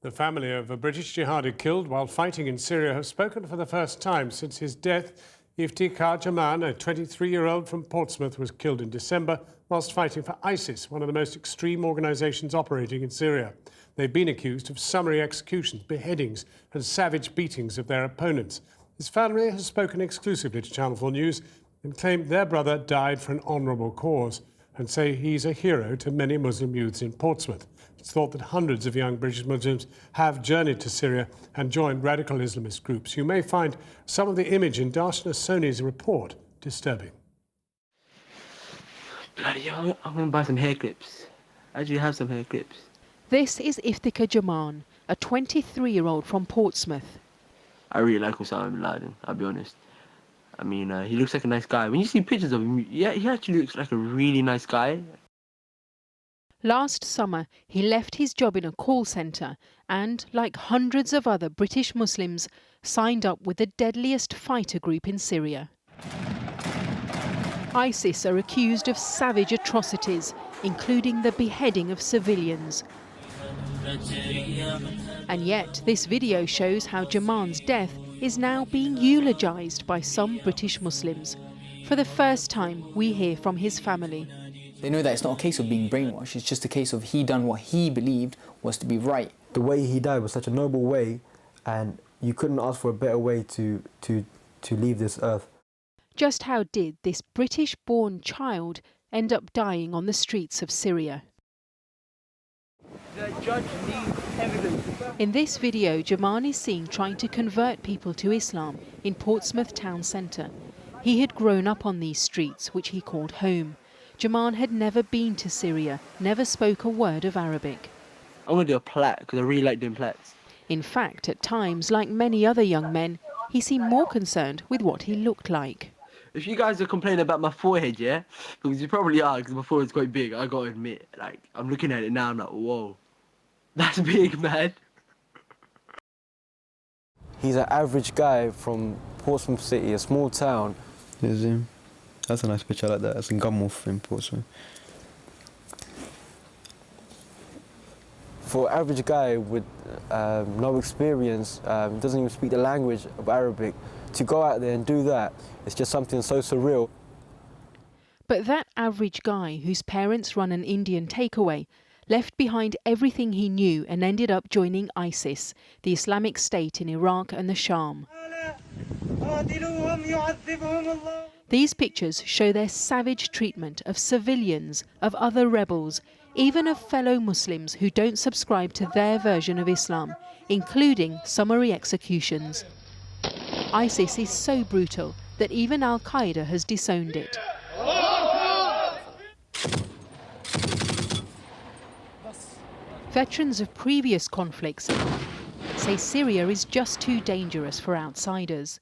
The family of a British jihadi killed while fighting in Syria have spoken for the first time since his death. Iftikhar Jaman, a 23-year-old from Portsmouth, was killed in December whilst fighting for ISIS, one of the most extreme organisations operating in Syria. They've been accused of summary executions, beheadings and savage beatings of their opponents. His family has spoken exclusively to Channel 4 News and claimed their brother died for an honourable cause and say he's a hero to many Muslim youths in Portsmouth. It's thought that hundreds of young British Muslims have journeyed to Syria and joined radical Islamist groups. You may find some of the image in Darshana Soni's report disturbing. Bloody hell, I'm going to buy some hair clips. I actually have some hair clips. This is Iftikhar Jaman, a 23-year-old from Portsmouth. I really like Osama bin Laden, I'll be honest. I mean, he looks like a nice guy. When you see pictures of him, yeah, he actually looks like a really nice guy. Last summer, he left his job in a call centre and, like hundreds of other British Muslims, signed up with the deadliest fighter group in Syria. ISIS are accused of savage atrocities, including the beheading of civilians. And yet, this video shows how Jaman's death is now being eulogised by some British Muslims. For the first time, we hear from his family. They know that it's not a case of being brainwashed, it's just a case of he done what he believed was to be right. The way he died was such a noble way, and you couldn't ask for a better way to leave this earth. Just how did this British-born child end up dying on the streets of Syria? The judge needs evidence. In this video, Jaman is seen trying to convert people to Islam in Portsmouth town centre. He had grown up on these streets, which he called home. Jaman had never been to Syria, never spoke a word of Arabic. I'm going to do a plaque because I really like doing plaques. In fact, at times, like many other young men, he seemed more concerned with what he looked like. If you guys are complaining about my forehead, yeah, because you probably are, because my forehead's quite big, I got to admit, like, I'm looking at it now, I'm like, whoa, that's big, man. He's an average guy from Portsmouth City, a small town. Is him? That's a nice picture, I like that. That's in Gunmouth in Portsmouth. For an average guy with no experience, doesn't even speak the language of Arabic, to go out there and do that, it's just something so surreal. But that average guy, whose parents run an Indian takeaway, left behind everything he knew and ended up joining ISIS, the Islamic State in Iraq and the Sham. These pictures show their savage treatment of civilians, of other rebels, even of fellow Muslims who don't subscribe to their version of Islam, including summary executions. ISIS is so brutal that even Al-Qaeda has disowned it. Veterans of previous conflicts say Syria is just too dangerous for outsiders.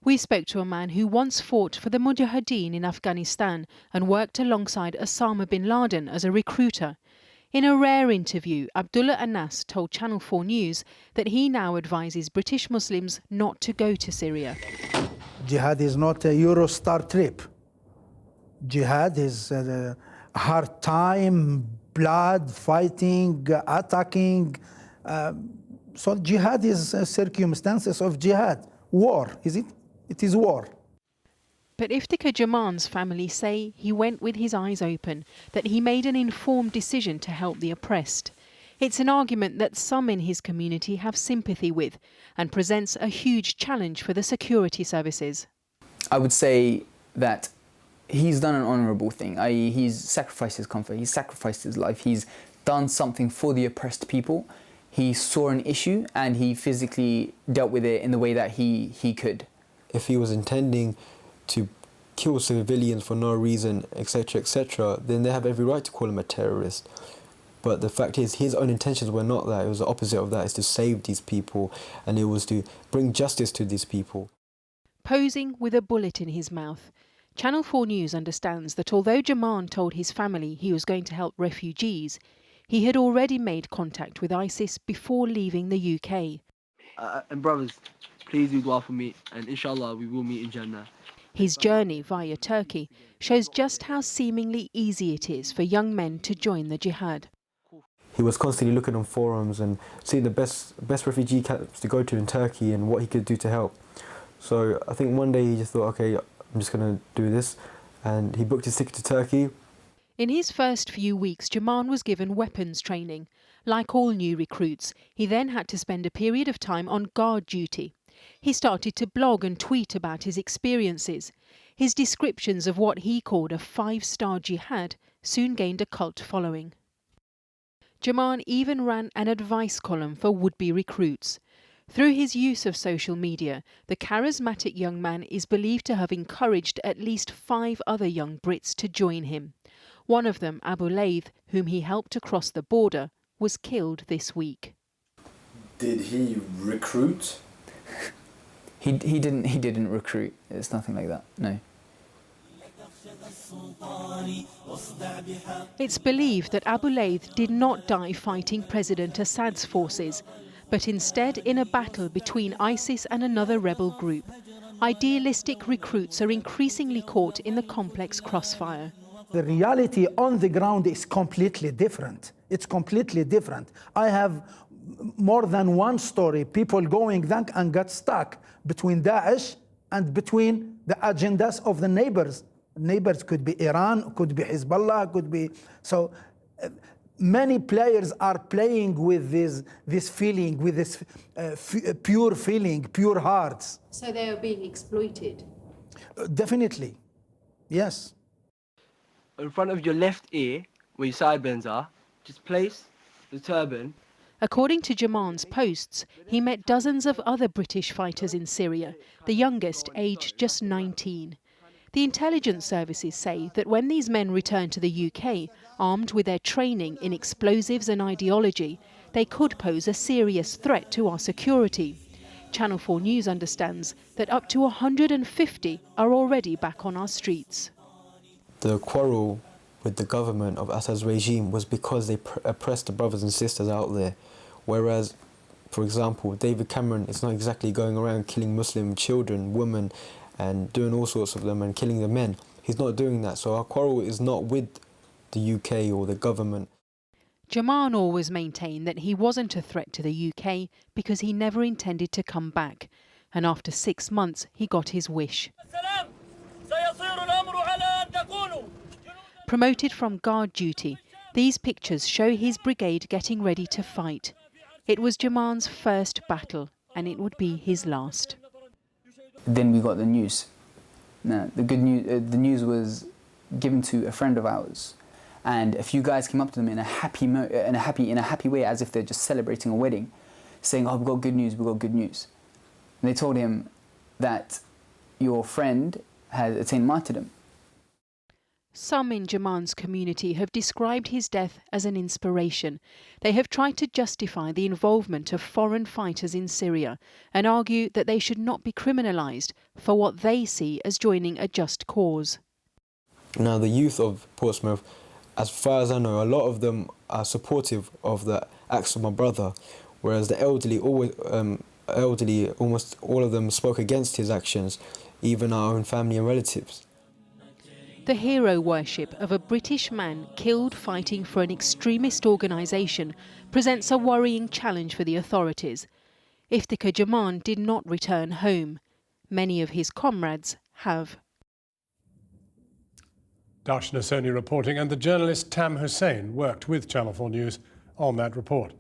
We spoke to a man who once fought for the Mujahideen in Afghanistan and worked alongside Osama bin Laden as a recruiter. In a rare interview, Abdullah Anas told Channel 4 News that he now advises British Muslims not to go to Syria. Jihad is not a Eurostar trip. Jihad is a hard time, blood, fighting, attacking. So jihad is circumstances of jihad. War, is it? It is war. But Iftikhar Jaman's family say he went with his eyes open, that he made an informed decision to help the oppressed. It's an argument that some in his community have sympathy with and presents a huge challenge for the security services. I would say that he's done an honourable thing, i.e. he's sacrificed his comfort, he's sacrificed his life, he's done something for the oppressed people. He saw an issue and he physically dealt with it in the way that he could. If he was intending to kill civilians for no reason, etc., then they have every right to call him a terrorist. But the fact is, his own intentions were not that. It was the opposite of that. It's to save these people, and it was to bring justice to these people. Posing with a bullet in his mouth, Channel 4 News understands that although Jaman told his family he was going to help refugees, he had already made contact with ISIS before leaving the UK. And brothers, please do dua for me, and inshallah we will meet in Jannah. His journey via Turkey shows just how seemingly easy it is for young men to join the jihad. he was constantly looking on forums and seeing the best refugee camps to go to in Turkey and what he could do to help. So I think one day he just thought, okay, I'm just going to do this, and he booked his ticket to Turkey. In his first few weeks, Jaman was given weapons training. Like all new recruits, he then had to spend a period of time on guard duty. He started to blog and tweet about his experiences. His descriptions of what he called a 5-star jihad soon gained a cult following. Jaman even ran an advice column for would-be recruits. Through his use of social media, the charismatic young man is believed to have encouraged at least 5 other young Brits to join him. One of them, Abu Laith, whom he helped to cross the border, was killed this week. Did he recruit? He didn't recruit. It's nothing like that. No. It's believed that Abu Laith did not die fighting President Assad's forces, but instead in a battle between ISIS and another rebel group. Idealistic recruits are increasingly caught in the complex crossfire. The reality on the ground is completely different. It's completely different. I have more than one story, people going there and got stuck between Daesh and between the agendas of the neighbors. Neighbors could be Iran, could be Hezbollah, could be... So many players are playing with this feeling, with this pure feeling, pure hearts. So they are being exploited? Definitely, yes. In front of your left ear, where your sideburns are, just place the turban. According to Jaman's posts, he met dozens of other British fighters in Syria, the youngest aged just 19. The intelligence services say that when these men return to the UK, armed with their training in explosives and ideology, they could pose a serious threat to our security. Channel 4 News understands that up to 150 are already back on our streets. The quarrel with the government of Assad's regime was because they oppressed the brothers and sisters out there. Whereas, for example, David Cameron is not exactly going around killing Muslim children, women, and doing all sorts of them and killing the men. He's not doing that. So our quarrel is not with the UK or the government. Jaman always maintained that he wasn't a threat to the UK because he never intended to come back. And after 6 months, he got his wish. Promoted from guard duty, these pictures show his brigade getting ready to fight. It was Jaman's first battle, and it would be his last. Then we got the news. Now, the good news, the news was given to a friend of ours, and a few guys came up to them in a happy way, as if they're just celebrating a wedding, saying, "Oh, we've got good news. We've got good news." And they told him that your friend has attained martyrdom. Some in Jaman's community have described his death as an inspiration. They have tried to justify the involvement of foreign fighters in Syria and argue that they should not be criminalised for what they see as joining a just cause. Now, the youth of Portsmouth, as far as I know, a lot of them are supportive of the acts of my brother, whereas the elderly, almost all of them spoke against his actions, even our own family and relatives. The hero worship of a British man killed fighting for an extremist organisation presents a worrying challenge for the authorities. Iftikhar Jaman did not return home. Many of his comrades have. Darshana Soni reporting, and the journalist Tam Hussain worked with Channel 4 News on that report.